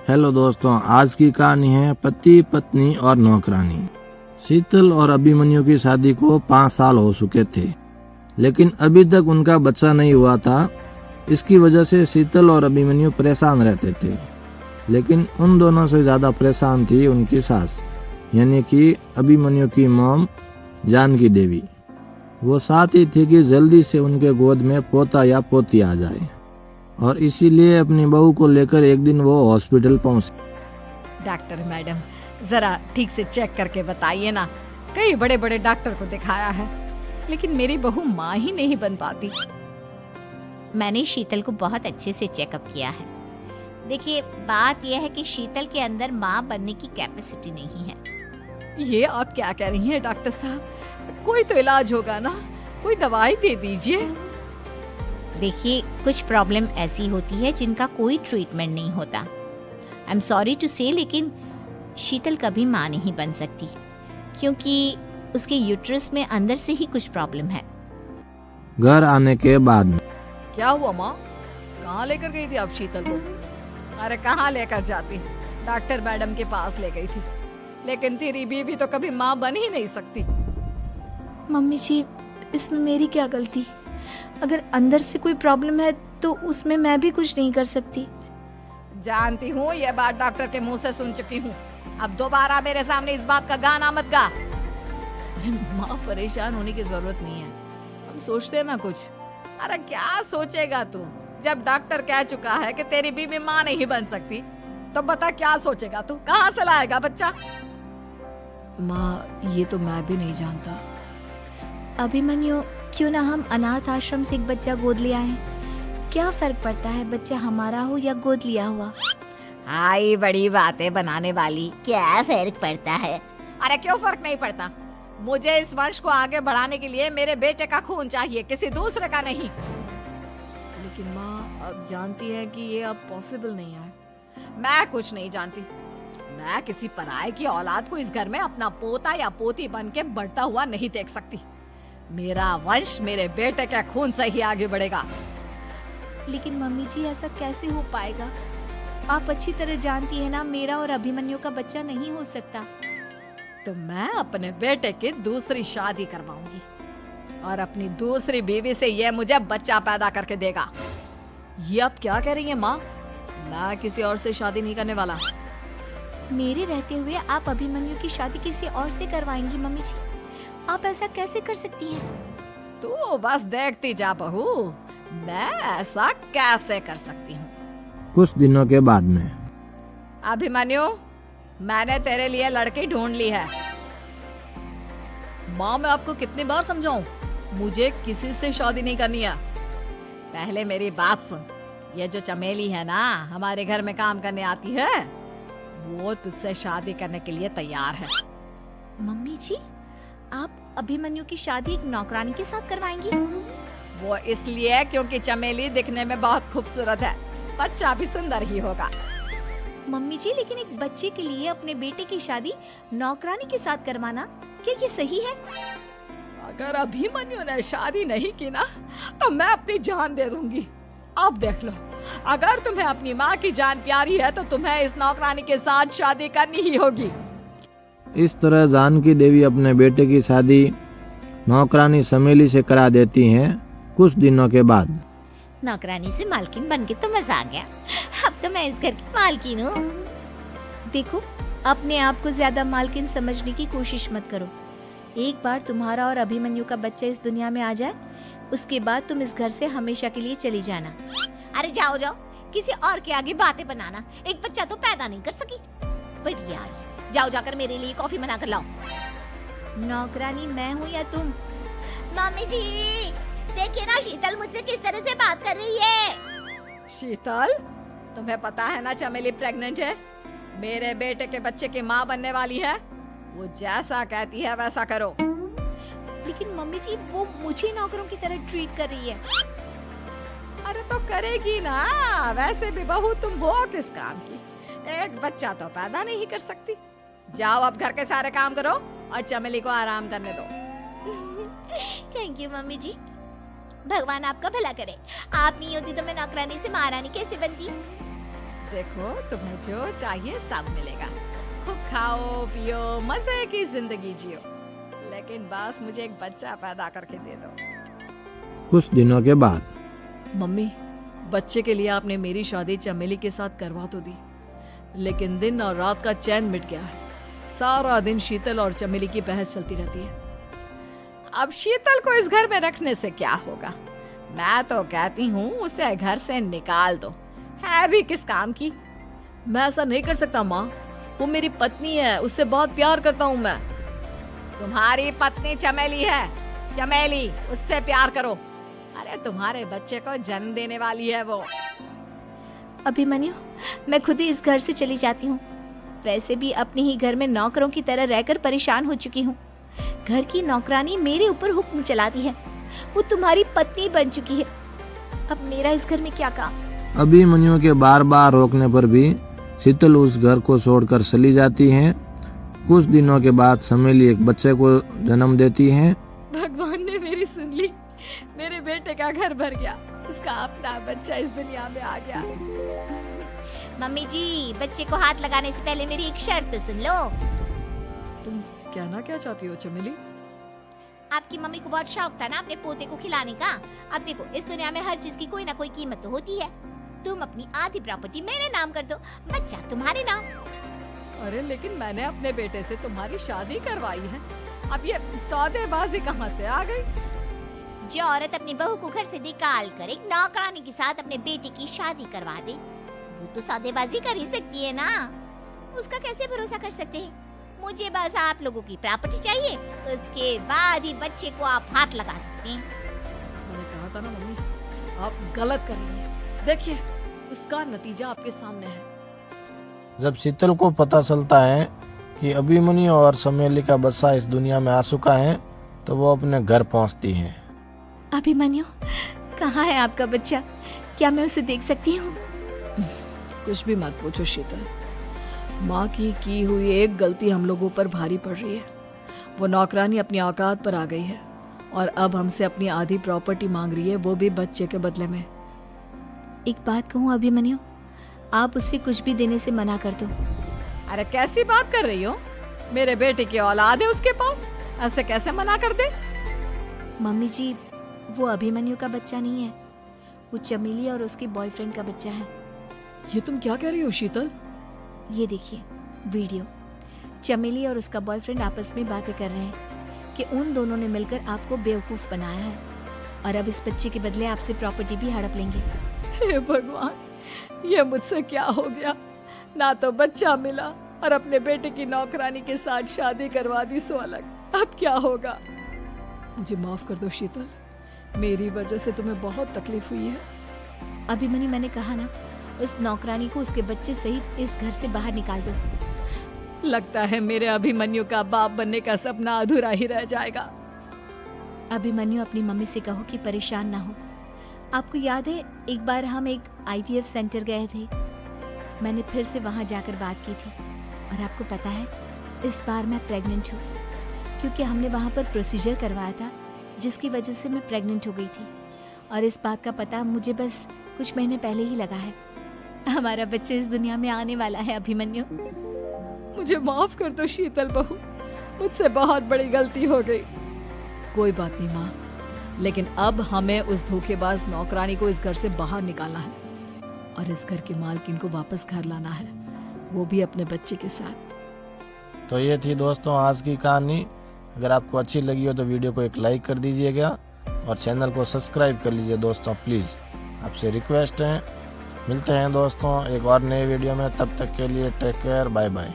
Hello दोस्तों, आज की कहानी है पति पत्नी और नौकरानी। शीतल और अभिमन्यु की शादी को 5 साल हो चुके थे, लेकिन अभी तक उनका बच्चा नहीं हुआ था। इसकी वजह से शीतल और अभिमन्यु परेशान रहते थे, लेकिन उन दोनों से ज्यादा परेशान थी उनकी सास, यानी कि अभिमन्यु की मॉम जानकी देवी। वो चाहती थी कि जल्दी से उनके गोद में पोता या पोती आ जाए, और इसीलिए अपनी बहू को लेकर एक दिन वो हॉस्पिटल पहुंची। डॉक्टर मैडम, जरा ठीक से चेक करके बताइए ना। कई बड़े बड़े डॉक्टर को दिखाया है, लेकिन मेरी बहू माँ ही नहीं बन पाती। मैंने शीतल को बहुत अच्छे से चेकअप किया है। देखिए, बात यह है कि शीतल के अंदर माँ बनने की कैपेसिटी नहीं है। ये आप क्या कह रही हैं डॉक्टर साहब? कोई तो इलाज होगा ना, कोई दवाई दे दीजिए। देखिए, कुछ प्रॉब्लम ऐसी होती है जिनका कोई ट्रीटमेंट नहीं होता। आई एम सॉरी टू से, लेकिन शीतल कभी माँ नहीं बन सकती, क्योंकि उसके यूट्रस में अंदर से ही कुछ प्रॉब्लम है। घर आने के बाद में क्या हुआ माँ? कहाँ लेकर गई थी आप शीतल को? अरे कहाँ लेकर जाती, डॉक्टर मैडम के पास ले गई थी, लेकिन तेरी बीवी तो कभी माँ बन ही नहीं सकती। मम्मी जी, इसमें मेरी क्या गलती? अगर अंदर से कोई प्रॉब्लम है तो उसमें मैं भी कुछ नहीं कर सकती। जानती हूँ, ये बात डॉक्टर के मुंह से सुन चुकी हूँ। अब दोबारा मेरे सामने इस बात का गाना मत गा। अरे माँ, परेशान होने की जरूरत नहीं है, हम सोचते हैं ना कुछ। अरे क्या सोचेगा तू? जब डॉक्टर कह चुका है कि तेरी बीवी माँ नहीं बन सकती, तो बता क्या सोचेगा तू? कहाँ से लाएगा बच्चा? माँ, ये तो मैं भी नहीं जानता। अभिमन्यु, क्यों ना हम अनाथ आश्रम से एक बच्चा गोद ले आए? क्या फर्क पड़ता है बच्चा हमारा हो या गोद लिया हुआ? आई बड़ी बातें बनाने वाली। क्या फर्क पड़ता है? अरे क्यों फर्क नहीं पड़ता? मुझे इस वंश को आगे बढ़ाने के लिए मेरे बेटे का खून चाहिए, किसी दूसरे का नहीं। लेकिन माँ, आप जानती हैं कि ये अब पॉसिबल नहीं है। मैं कुछ नहीं जानती। मैं किसी पराये की औलाद को इस घर में अपना पोता या पोती बन के बढ़ता हुआ नहीं देख सकती। मेरा वंश मेरे बेटे के खून से ही आगे बढ़ेगा। लेकिन मम्मी जी, ऐसा कैसे हो पाएगा? आप अच्छी तरह जानती है ना, मेरा और अभिमन्यु का बच्चा नहीं हो सकता। तो मैं अपने बेटे की दूसरी शादी करवाऊंगी, और अपनी दूसरी बीवी से ये मुझे बच्चा पैदा करके देगा। ये आप क्या कह रही हैं माँ? मैं किसी और से शादी नहीं करने वाला। मेरे रहते हुए आप अभिमन्यु की शादी किसी और से करवाएंगी? मम्मी जी, आप ऐसा कैसे कर सकती हैं? तू बस देखती जा बहू, मैं ऐसा कैसे कर सकती हूँ। कुछ दिनों के बाद में अभिमन्यु, मैंने तेरे लिए लड़की ढूंढ ली है। माँ, मैं आपको कितनी बार समझाऊं, मुझे किसी से शादी नहीं करनी है। पहले मेरी बात सुन। ये जो चमेली है ना, हमारे घर में काम करने आती है, वो तुझसे शादी करने के लिए तैयार है। मम्मी जी, आप अभिमन्यु की शादी एक नौकरानी के साथ करवाएंगी? वो इसलिए क्योंकि चमेली दिखने में बहुत खूबसूरत है, बच्चा भी सुंदर ही होगा। मम्मी जी, लेकिन एक बच्चे के लिए अपने बेटे की शादी नौकरानी के साथ करवाना, क्या ये सही है? अगर अभिमन्यु ने शादी नहीं की ना, तो मैं अपनी जान दे दूंगी। अब देख लो, अगर तुम्हें अपनी माँ की जान प्यारी है तो तुम्हें इस नौकरानी के साथ शादी करनी ही होगी। इस तरह जानकी देवी अपने बेटे की शादी नौकरानी चमेली से करा देती हैं। कुछ दिनों के बाद नौकरानी से मालकिन बन के तो मजा आ गया। अब तो मैं इस घर की मालकिन हूँ। देखो, अपने आप को ज्यादा मालकिन समझने की कोशिश मत करो। एक बार तुम्हारा और अभिमन्यु का बच्चा इस दुनिया में आ जाए, उसके बाद तुम इस घर से हमेशा के लिए चली जाना। अरे जाओ जाओ, किसी और के आगे बातें बनाना। एक बच्चा तो पैदा नहीं कर सकी, बढ़िया है। जाओ, जाकर मेरे लिए कॉफी बना कर लाओ। नौकरानी मैं हूँ या तुम? मम्मी जी, देखिए ना शीतल मुझसे किस तरह से बात कर रही है। शीतल, तुम्हें पता है ना चमेली प्रेग्नेंट है, मेरे बेटे के बच्चे की माँ बनने वाली है। वो जैसा कहती है वैसा करो। लेकिन मम्मी जी, वो मुझे नौकरों की तरह ट्रीट कर रही है। अरे तो करेगी ना, वैसे भी बहू तुम हो किस काम की? एक बच्चा तो पैदा नहीं कर सकती। जाओ, अब घर के सारे काम करो और चमेली को आराम करने दो। थैंक यू मम्मी जी, भगवान आपका भला करे। आप नहीं होती तो मैं नौकरानी से महारानी कैसे बनती? देखो, तुम्हें जो चाहिए सब मिलेगा। खूब खाओ पियो, मजे की जिंदगी जियो, लेकिन बस मुझे एक बच्चा पैदा करके दे दो। कुछ दिनों के बाद मम्मी, बच्चे के लिए आपने मेरी शादी चमेली के साथ करवा तो दी, लेकिन दिन और रात का चैन मिट गया है। सारा दिन शीतल और चमेली की बहस चलती रहती है। अब शीतल को इस घर में रखने से क्या होगा? मैं तो कहती हूँ उसे घर से निकाल दो, है भी किस काम की। मैं ऐसा नहीं कर सकता माँ, वो मेरी पत्नी है, उससे बहुत प्यार करता हूँ मैं। तुम्हारी पत्नी चमेली है, चमेली, उससे प्यार करो। अरे तुम्हारे बच्चे को जन्म देने वाली है वो। अभिमन्यु, मैं खुद ही इस घर से चली जाती हूँ। वैसे भी अपने ही घर में नौकरों की तरह रहकर परेशान हो चुकी हूँ। घर की नौकरानी मेरे ऊपर हुक्म चलाती है, वो तुम्हारी पत्नी बन चुकी है। अब मेरा इस घर में क्या काम? अभिमन्यु के बार बार रोकने पर भी शीतल उस घर को छोड़कर चली जाती है। कुछ दिनों के बाद चमेली एक बच्चे को जन्म देती है। भगवान ने मेरी सुन ली, मेरे बेटे का घर भर गया, उसका अपना बच्चा इस दुनिया में आ गया। मम्मी जी, बच्चे को हाथ लगाने से पहले मेरी एक शर्त तो सुन लो। तुम कहना क्या चाहती हो चमेली? आपकी मम्मी को बहुत शौक था ना अपने पोते को खिलाने का। अब देखो, इस दुनिया में हर चीज की कोई ना कोई कीमत तो होती है। तुम अपनी आधी प्रॉपर्टी मेरे नाम कर दो, बच्चा तुम्हारे नाम। अरे लेकिन मैंने अपने बेटे से तुम्हारी शादी करवाई है, अब ये सौदेबाजी कहाँ से आ गई? जो औरत अपनी बहू को घर से निकाल कर एक नौकरानी के साथ अपने बेटे की शादी करवा दे, वो तो सौदेबाजी कर ही सकती है ना। उसका कैसे भरोसा कर सकते हैं? मुझे बस आप लोगों की प्रॉपर्टी चाहिए, उसके बाद ही बच्चे को आप हाथ लगा सकते हैं। मैंने कहा था ना मम्मी, आप गलत कर रही हैं। देखिए, उसका नतीजा आपके सामने है। जब शीतल को पता चलता है कि अभिमन्यु और चमेली का बच्चा इस दुनिया में आ चुका है, तो वो अपने घर पहुंचती है। अभिमन्यु, कहाँ है आपका बच्चा? क्या मैं उसे देख सकती हूँ? कुछ भी मत पूछो शीतल, माँ की हुई एक गलती हम लोगों पर भारी पड़ रही है। वो नौकरानी अपनी औकात पर आ गई है और अब हमसे अपनी आधी प्रॉपर्टी मांग रही है, वो भी बच्चे के बदले में। एक बात कहूँ अभिमन्यु, आप उससे कुछ भी देने से मना कर दो। अरे कैसी बात कर रही हो? मेरे बेटे की औलाद है उसके पास, ऐसे कैसे मना कर दे? मम्मी जी, वो अभिमन्यु का बच्चा नहीं है, वो चमेली और उसके बॉयफ्रेंड का बच्चा है। ये तुम क्या कह रही हो शीतल? ये देखिए वीडियो, चमेली और उसका बॉयफ्रेंड आपस में बातें कर रहे हैं कि उन दोनों ने मिलकर आपको बेवकूफ बनाया है और अब इस बच्चे के बदले आपसे प्रॉपर्टी भी हड़प लेंगे। हे भगवान, ये मुझसे क्या हो गया? ना तो बच्चा मिला और अपने बेटे की नौकरानी के साथ शादी करवा दी सो अलग। अब क्या होगा? मुझे माफ कर दो शीतल, मेरी वजह से तुम्हें बहुत तकलीफ हुई है। अभिमन्यु, मैंने कहा ना, उस नौकरानी को उसके बच्चे सहित इस घर से बाहर निकाल दो। लगता है मेरे अभिमन्यु का बाप बनने का सपना अधूरा ही रह जाएगा। अभिमन्यु, अपनी मम्मी से कहो कि परेशान ना हो। आपको याद है एक बार हम एक IVF सेंटर गए थे, मैंने फिर से वहां जाकर बात की थी और आपको पता है इस बार मैं प्रेग्नेंट हूँ, क्योंकि हमने वहां पर प्रोसीजर करवाया था जिसकी वजह से मैं प्रेग्नेंट हो गई थी। और इस बात का पता मुझे बस कुछ महीने पहले ही लगा है। हमारा बच्चा इस दुनिया में आने वाला है अभिमन्यु। मुझे माफ कर दो शीतल बहू, मुझसे बहुत बड़ी गलती हो गई। कोई बात नहीं माँ, लेकिन अब हमें उस धोखेबाज नौकरानी को इस घर से बाहर निकालना है और इस घर की मालकिन को वापस घर लाना है, वो भी अपने बच्चे के साथ। तो ये थी दोस्तों आज की कहानी। अगर आपको अच्छी लगी हो तो वीडियो को एक लाइक कर दीजिएगा और चैनल को सब्सक्राइब कर लीजिए दोस्तों, प्लीज़ आपसे रिक्वेस्ट है। मिलते हैं दोस्तों एक और नए वीडियो में, तब तक के लिए टेक केयर, बाय बाय।